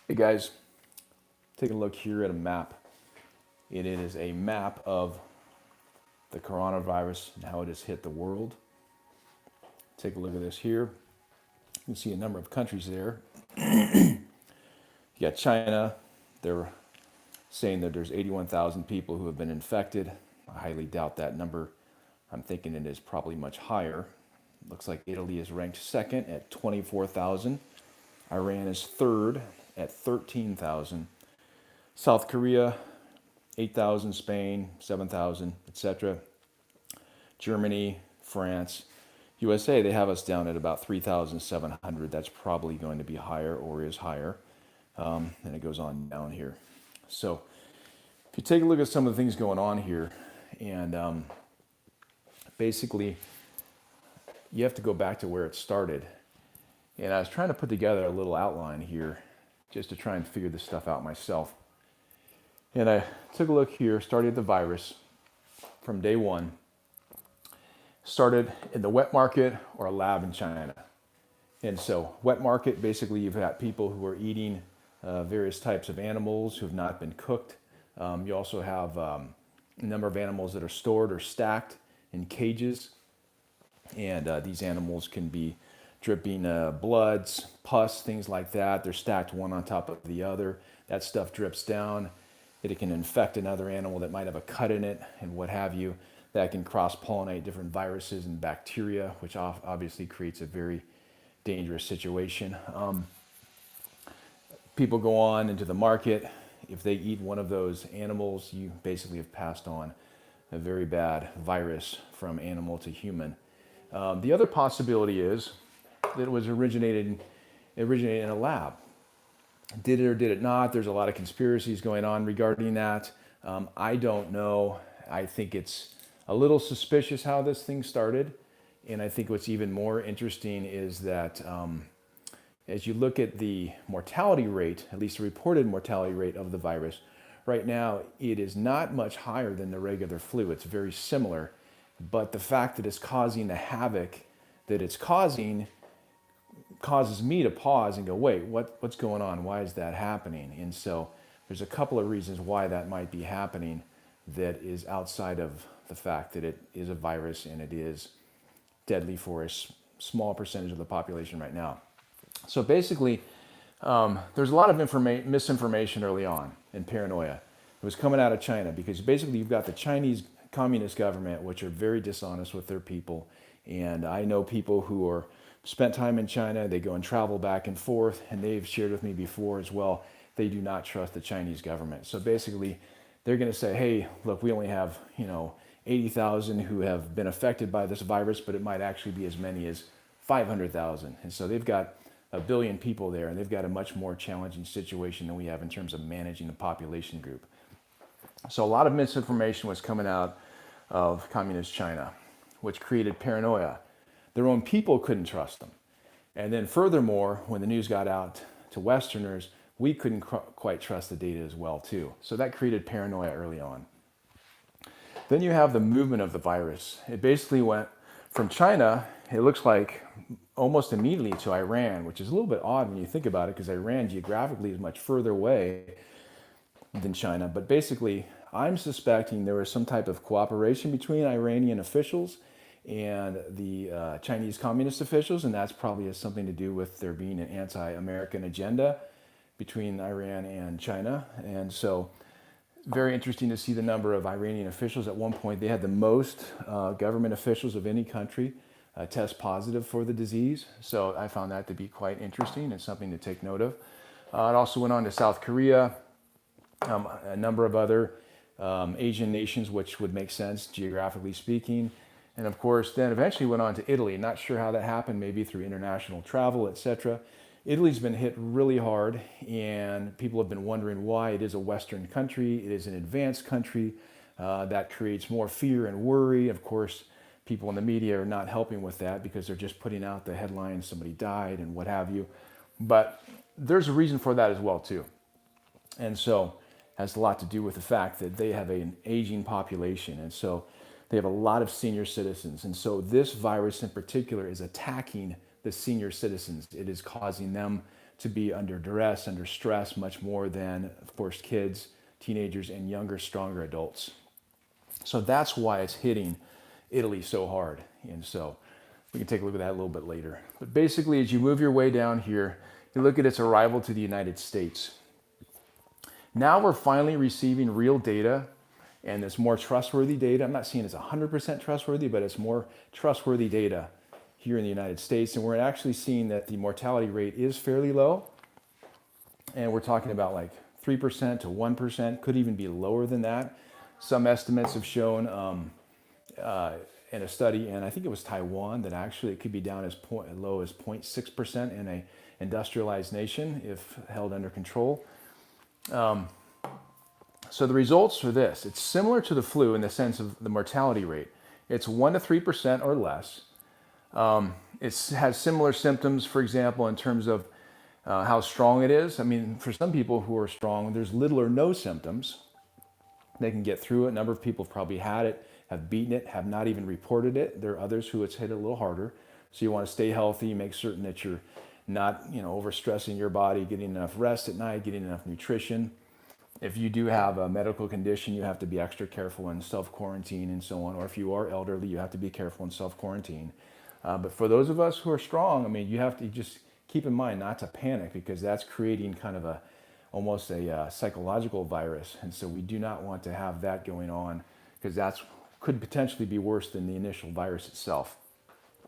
Hey guys, take a look here at a map. It is a map of the coronavirus and how it has hit the world. Take a look at this here. You can see a number of countries there. You got China. They're saying that there's 81,000 people who have been infected. I highly doubt that number. I'm thinking it is probably much higher. Looks like Italy is ranked second at 24,000. Iran is third at 13,000. South Korea, 8,000, Spain, 7,000, etc. Germany, France, USA, they have us down at about 3,700. That's probably going to be higher or is higher. And it goes on down here. So if you take a look at some of the things going on here, and basically you have to go back to where it started. And I was trying to put together a little outline here just to try and figure this stuff out myself. And I took a look here, started the virus from day one. Started in the wet market or a lab in China. And so wet market, basically you've got people who are eating various types of animals who have not been cooked. You also have a number of animals that are stored or stacked in cages. And these animals can be dripping bloods, pus, things like that. They're stacked one on top of the other. That stuff drips down. It can infect another animal that might have a cut in it and what have you. That can cross-pollinate different viruses and bacteria, which obviously creates a very dangerous situation. People go on into the market. If they eat one of those animals, you basically have passed on a very bad virus from animal to human. The other possibility is that it was originated in a lab. Did it or did it not? There's a lot of conspiracies going on regarding that. I don't know. I think it's a little suspicious how this thing started. And I think what's even more interesting is that as you look at the mortality rate, at least the reported mortality rate of the virus, right now it is not much higher than the regular flu. It's very similar. But the fact that it's causing the havoc that it's causing causes me to pause and go, wait, what's going on? Why is that happening? And so there's a couple of reasons why that might be happening that is outside of the fact that it is a virus and it is deadly for a small percentage of the population right now. So basically, there's a lot of misinformation early on and paranoia. It was coming out of China because basically you've got the Chinese communist government, which are very dishonest with their people. And I know people who are spent time in China, they go and travel back and forth, and they've shared with me before as well, they do not trust the Chinese government. So basically, they're going to say, hey, look, we only have, 80,000 who have been affected by this virus, but it might actually be as many as 500,000. And so they've got a billion people there, and they've got a much more challenging situation than we have in terms of managing the population group. So a lot of misinformation was coming out of communist China, which created paranoia. Their own people couldn't trust them. And then furthermore, when the news got out to Westerners, we couldn't quite trust the data as well too. So that created paranoia early on. Then you have the movement of the virus. It basically went from China, it looks like almost immediately to Iran, which is a little bit odd when you think about it because Iran geographically is much further away than China. But basically, I'm suspecting there was some type of cooperation between Iranian officials and the Chinese communist officials, and that's probably has something to do with there being an anti-American agenda between Iran and China. And so very interesting to see the number of Iranian officials. At one point, they had the most government officials of any country test positive for the disease. So I found that to be quite interesting and something to take note of. It also went on to South Korea, a number of other Asian nations, which would make sense geographically speaking. And of course, then eventually went on to Italy. Not sure how that happened, maybe through international travel, etc. Italy's been hit really hard, and people have been wondering why. It is a Western country. It is an advanced country. That creates more fear and worry. Of course, people in the media are not helping with that because they're just putting out the headlines, somebody died and what have you. But there's a reason for that as well, too. And so it has a lot to do with the fact that they have an aging population. And so they have a lot of senior citizens. And so this virus in particular is attacking the the senior citizens. It is causing them to be under duress, under stress, much more than, of course, kids, teenagers, and younger, stronger adults. So that's why it's hitting Italy so hard. And so we can take a look at that a little bit later. But basically, as you move your way down here, you look at its arrival to the United States. Now we're finally receiving real data, and it's more trustworthy data. I'm not saying it's 100% trustworthy, but it's more trustworthy data here in the United States. And we're actually seeing that the mortality rate is fairly low. And we're talking about like 3% to 1%, could even be lower than that. Some estimates have shown in a study, and I think it was Taiwan, that actually it could be down as low as 0.6% in a industrialized nation if held under control. So the results are this. It's similar to the flu in the sense of the mortality rate. It's 1 to 3% or less. It has similar symptoms, for example, in terms of how strong it is. I mean, for some people who are strong, there's little or no symptoms. They can get through it. A number of people have probably had it, have beaten it, have not even reported it. There are others who it's hit a little harder. So you want to stay healthy, make certain that you're not, overstressing your body, getting enough rest at night, getting enough nutrition. If you do have a medical condition, you have to be extra careful in self-quarantine and so on. Or if you are elderly, you have to be careful in self-quarantine. But for those of us who are strong, I mean, you have to just keep in mind not to panic, because that's creating kind of almost a psychological virus. And so we do not want to have that going on, because that could potentially be worse than the initial virus itself.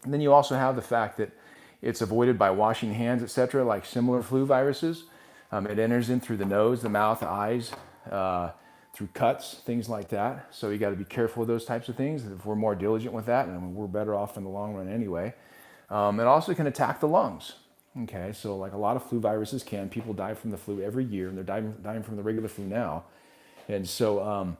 And then you also have the fact that it's avoided by washing hands, etc., like similar flu viruses. It enters in through the nose, the mouth, the eyes, through cuts, things like that. So you got to be careful with those types of things. If we're more diligent with that, and we're better off in the long run anyway. It also can attack the lungs. Okay, so like a lot of flu viruses can. People die from the flu every year, and they're dying from the regular flu now. And so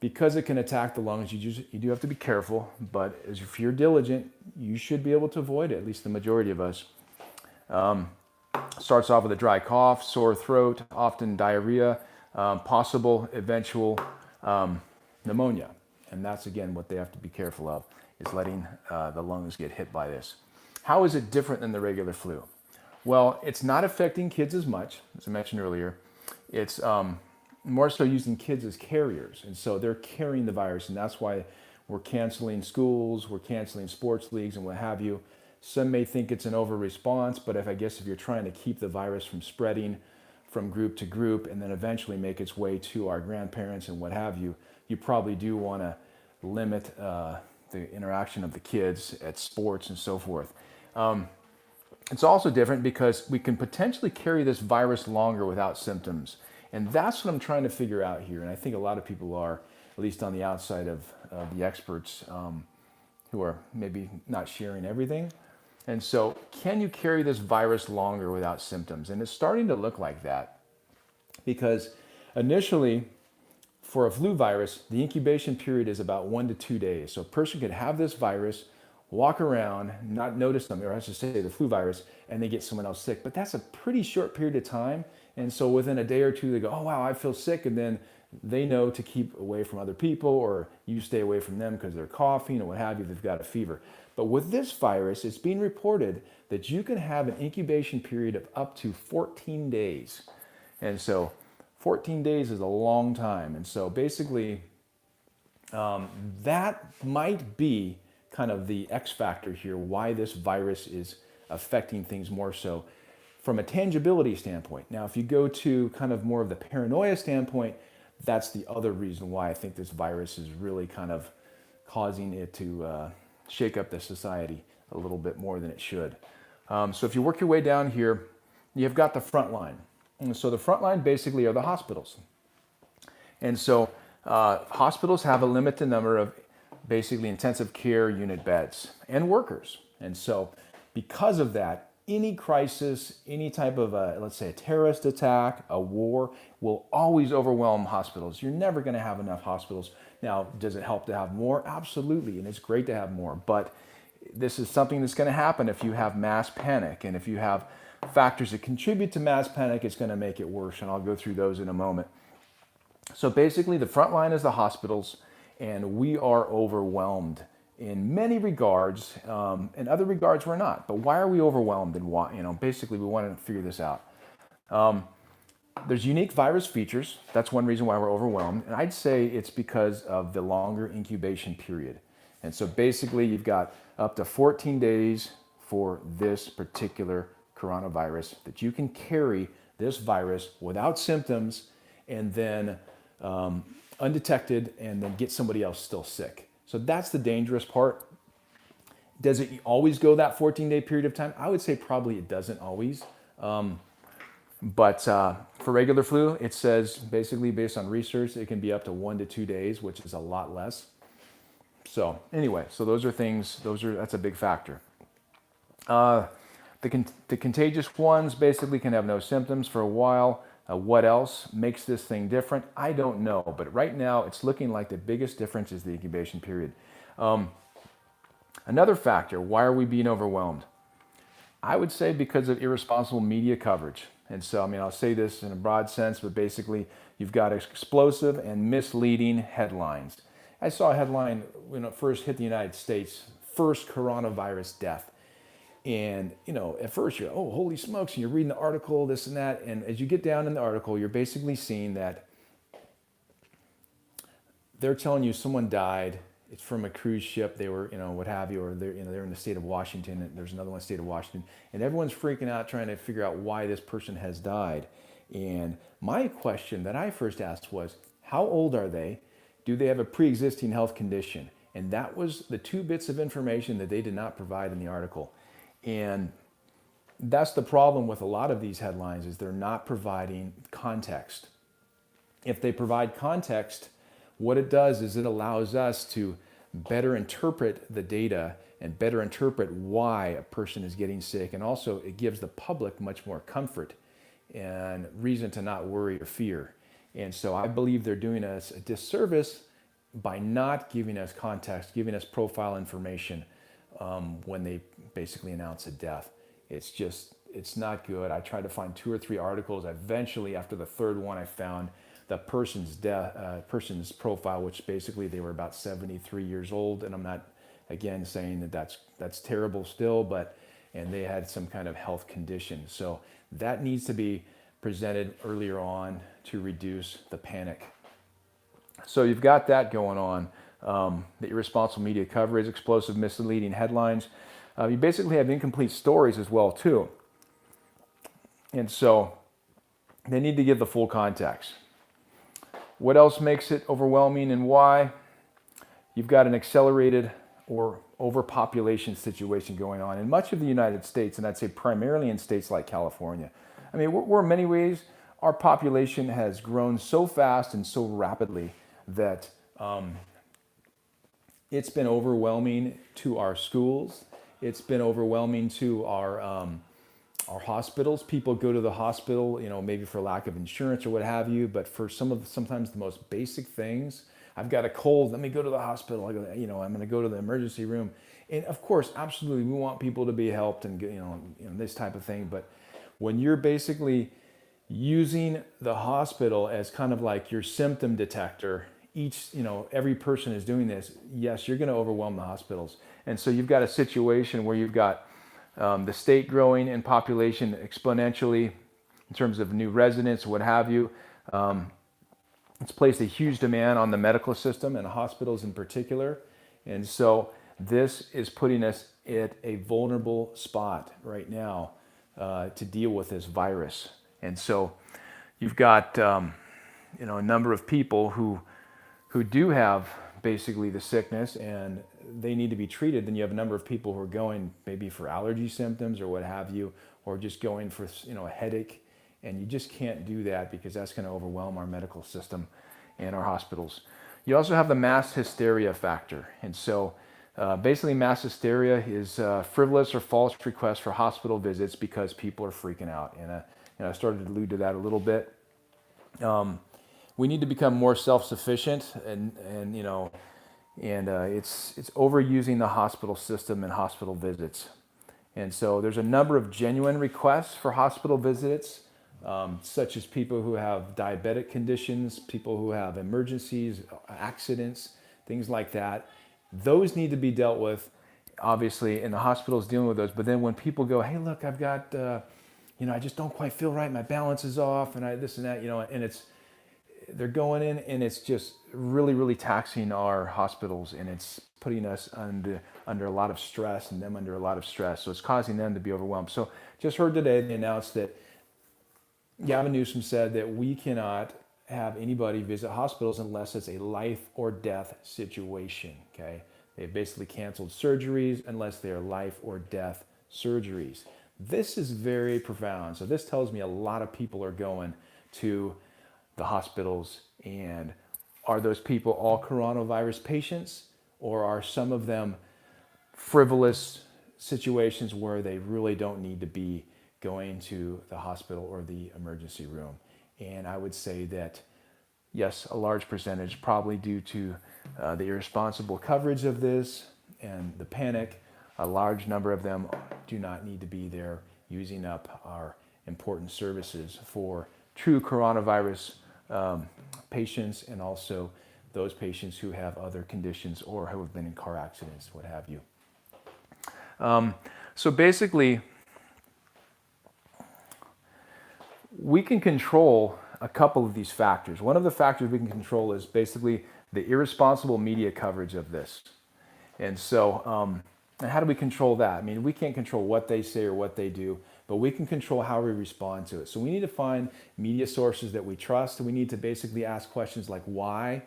because it can attack the lungs, you do have to be careful. But if you're diligent, you should be able to avoid it, at least the majority of us. Starts off with a dry cough, sore throat, often diarrhea, possible eventual pneumonia. And that's, again, what they have to be careful of, is letting the lungs get hit by this. How is it different than the regular flu? Well, it's not affecting kids as much, as I mentioned earlier. It's more so using kids as carriers. And so they're carrying the virus, and that's why we're canceling schools, we're canceling sports leagues, and what have you. Some may think it's an over-response, but if you're trying to keep the virus from spreading from group to group and then eventually make its way to our grandparents and what have you, you probably do want to limit the interaction of the kids at sports and so forth. It's also different because we can potentially carry this virus longer without symptoms. And that's what I'm trying to figure out here. And I think a lot of people are, at least on the outside of the experts, who are maybe not sharing everything. And so, can you carry this virus longer without symptoms? And it's starting to look like that, because initially, for a flu virus, the incubation period is about 1 to 2 days. So a person could have this virus, walk around, not notice them, or I should say the flu virus, and they get someone else sick. But that's a pretty short period of time. And so within a day or two, they go, oh, wow, I feel sick. And then they know to keep away from other people, or you stay away from them because they're coughing or what have you, they've got a fever. But with this virus, it's being reported that you can have an incubation period of up to 14 days. And so 14 days is a long time. And so basically, that might be kind of the X factor here, why this virus is affecting things more so from a tangibility standpoint. Now, if you go to kind of more of the paranoia standpoint, that's the other reason why I think this virus is really kind of causing it to shake up the society a little bit more than it should. So if you work your way down here, you've got the front line. And so the front line basically are the hospitals. And so hospitals have a limited number of basically intensive care unit beds and workers. And so because of that, any crisis, any type of, let's say, a terrorist attack, a war, will always overwhelm hospitals. You're never going to have enough hospitals. Now, does it help to have more? Absolutely, and it's great to have more. But this is something that's going to happen if you have mass panic. And if you have factors that contribute to mass panic, it's going to make it worse. And I'll go through those in a moment. So basically, the front line is the hospitals, and we are overwhelmed in many regards. In other regards, we're not. But why are we overwhelmed? And why? Basically, we want to figure this out. There's unique virus features. That's one reason why we're overwhelmed. And I'd say it's because of the longer incubation period. And so basically, you've got up to 14 days for this particular coronavirus that you can carry this virus without symptoms and then undetected and then get somebody else still sick. So that's the dangerous part. Does it always go that 14-day period of time? I would say probably it doesn't always. But for regular flu, it says basically based on research, it can be up to 1 to 2 days, which is a lot less. So anyway, so those are things, that's a big factor. The contagious ones basically can have no symptoms for a while. What else makes this thing different? I don't know, but right now it's looking like the biggest difference is the incubation period. Another factor, why are we being overwhelmed? I would say because of irresponsible media coverage. And so, I'll say this in a broad sense, but basically you've got explosive and misleading headlines. I saw a headline when it first hit the United States, first coronavirus death. And, at first you're, oh, holy smokes, and you're reading the article, this and that. And as you get down in the article, you're basically seeing that they're telling you someone died. It's from a cruise ship. They were, what have you, or they're in the state of Washington. And there's another one, state of Washington. And everyone's freaking out trying to figure out why this person has died. And my question that I first asked was, how old are they? Do they have a pre-existing health condition? And that was the 2 bits of information that they did not provide in the article. And that's the problem with a lot of these headlines is they're not providing context. If they provide context, what it does is it allows us to better interpret the data and better interpret why a person is getting sick. And also it gives the public much more comfort and reason to not worry or fear. And so I believe they're doing us a disservice by not giving us context, giving us profile information when they basically announce a death. It's not good. I tried to find 2 or 3 articles. Eventually, after the 3rd one, I found the person's profile, which basically they were about 73 years old. And I'm not, again, saying that that's terrible still, and they had some kind of health condition. So that needs to be presented earlier on to reduce the panic. So you've got that going on. The irresponsible media coverage, explosive, misleading headlines. You basically have incomplete stories as well, too. And so they need to give the full context. What else makes it overwhelming and why? You've got an accelerated or overpopulation situation going on in much of the United States, and I'd say primarily in states like California. We're in many ways, our population has grown so fast and so rapidly that it's been overwhelming to our schools. It's been overwhelming to our hospitals. People go to the hospital, maybe for lack of insurance or what have you, but for sometimes the most basic things. I've got a cold, let me go to the hospital. I'm going to go to the emergency room. And of course, absolutely, we want people to be helped and this type of thing. But when you're basically using the hospital as kind of like your symptom detector, every person is doing this, yes, you're going to overwhelm the hospitals. And so you've got a situation where you've got the state growing in population exponentially in terms of new residents, what have you. It's placed a huge demand on the medical system and hospitals in particular. And so this is putting us at a vulnerable spot right now to deal with this virus. And so you've got a number of people who do have basically the sickness and they need to be treated. Then you have a number of people who are going maybe for allergy symptoms or what have you, or just going for a headache. And you just can't do that because that's going to overwhelm our medical system and our hospitals. You also have the mass hysteria factor. And so basically mass hysteria is frivolous or false requests for hospital visits because people are freaking out. And I started to allude to that a little bit. We need to become more self-sufficient and it's overusing the hospital system and hospital visits. And so there's a number of genuine requests for hospital visits, such as people who have diabetic conditions, people who have emergencies, accidents, things like that. Those need to be dealt with, obviously, and the hospital's dealing with those. But then when people go, hey, look, I've got, I just don't quite feel right. My balance is off, and I this and that, and they're going in, and it's just really, really taxing our hospitals, and it's putting us under a lot of stress, and them under a lot of stress. So it's causing them to be overwhelmed. So just heard today they announced that Gavin Newsom said that we cannot have anybody visit hospitals unless it's a life or death situation. Okay, they've basically canceled surgeries unless they are life or death surgeries. This is very profound. So this tells me a lot of people are going to the hospitals, and are those people all coronavirus patients, or are some of them frivolous situations where they really don't need to be going to the hospital or the emergency room? And I would say that yes, a large percentage, probably due to the irresponsible coverage of this and the panic. A large number of them do not need to be there using up our important services for true coronavirus patients, and also those patients who have other conditions or who have been in car accidents, what have you. So basically, we can control a couple of these factors. One of the factors we can control is basically the irresponsible media coverage of this. And so, and how do we control that? I mean, we can't control what they say or what they do, but we can control how we respond to it. So we need to find media sources that we trust. We need to basically ask questions like why,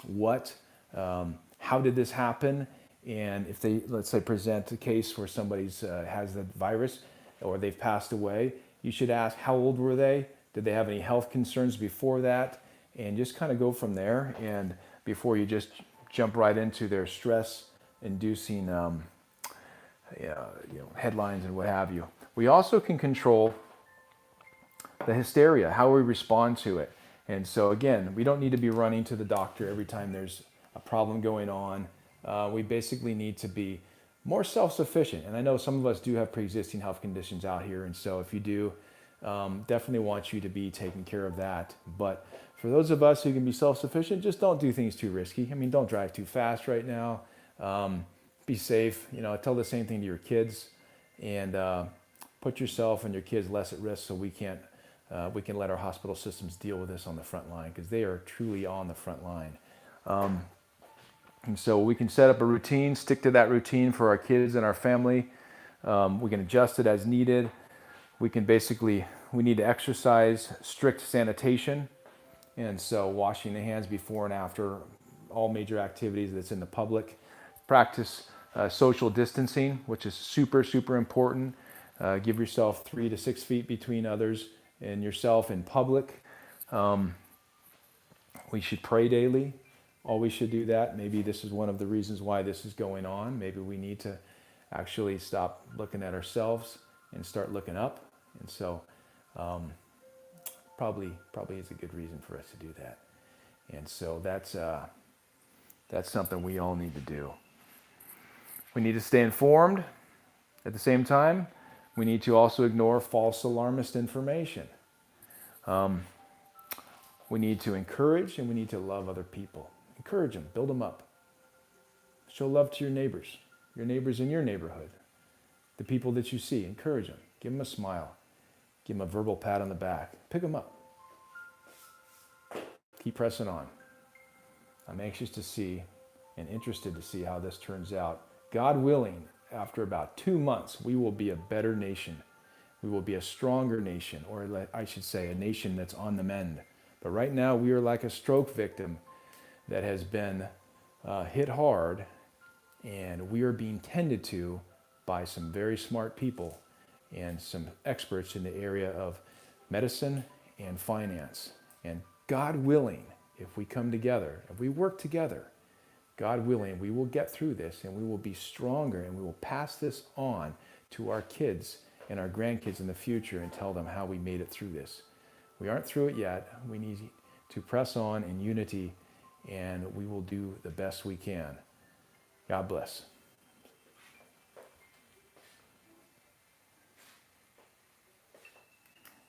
what, how did this happen? And if they, let's say, present a case where somebody's has the virus or they've passed away, you should ask how old were they? Did they have any health concerns before that? And just kind of go from there, and before you just jump right into their stress-inducing headlines and what have you. We also can control the hysteria, how we respond to it. And so again, we don't need to be running to the doctor every time there's a problem going on. We basically need to be more self-sufficient. And I know some of us do have pre-existing health conditions out here. And so if you do, definitely want you to be taking care of that. But for those of us who can be self-sufficient, just don't do things too risky. I mean, don't drive too fast right now. Be safe. Tell the same thing to your kids, and put yourself and your kids less at risk, so we can let our hospital systems deal with this on the front line, because they are truly on the front line. And so we can set up a routine, stick to that routine for our kids and our family. We can adjust it as needed. We need to exercise strict sanitation. And so washing the hands before and after all major activities that's in the public. Practice social distancing, which is super, super important. Give yourself 3 to 6 feet between others and yourself in public. We should pray daily. Always should do that. Maybe this is one of the reasons why this is going on. Maybe we need to actually stop looking at ourselves and start looking up. And so probably is a good reason for us to do that. And so that's something we all need to do. We need to stay informed. At the same time, we need to also ignore false alarmist information. We need to encourage, and we need to love other people. Encourage them, build them up. Show love to your neighbors in your neighborhood, the people that you see. Encourage them, give them a smile, give them a verbal pat on the back, pick them up. Keep pressing on. I'm anxious to see and interested to see how this turns out. God willing, after about 2 months, we will be a better nation. We will be a stronger nation, or I should say a nation that's on the mend. But right now, we are like a stroke victim that has been hit hard, and we are being tended to by some very smart people and some experts in the area of medicine and finance. And God willing, if we come together, if we work together, God willing, we will get through this, and we will be stronger, and we will pass this on to our kids and our grandkids in the future and tell them how we made it through this. We aren't through it yet. We need to press on in unity, and we will do the best we can. God bless.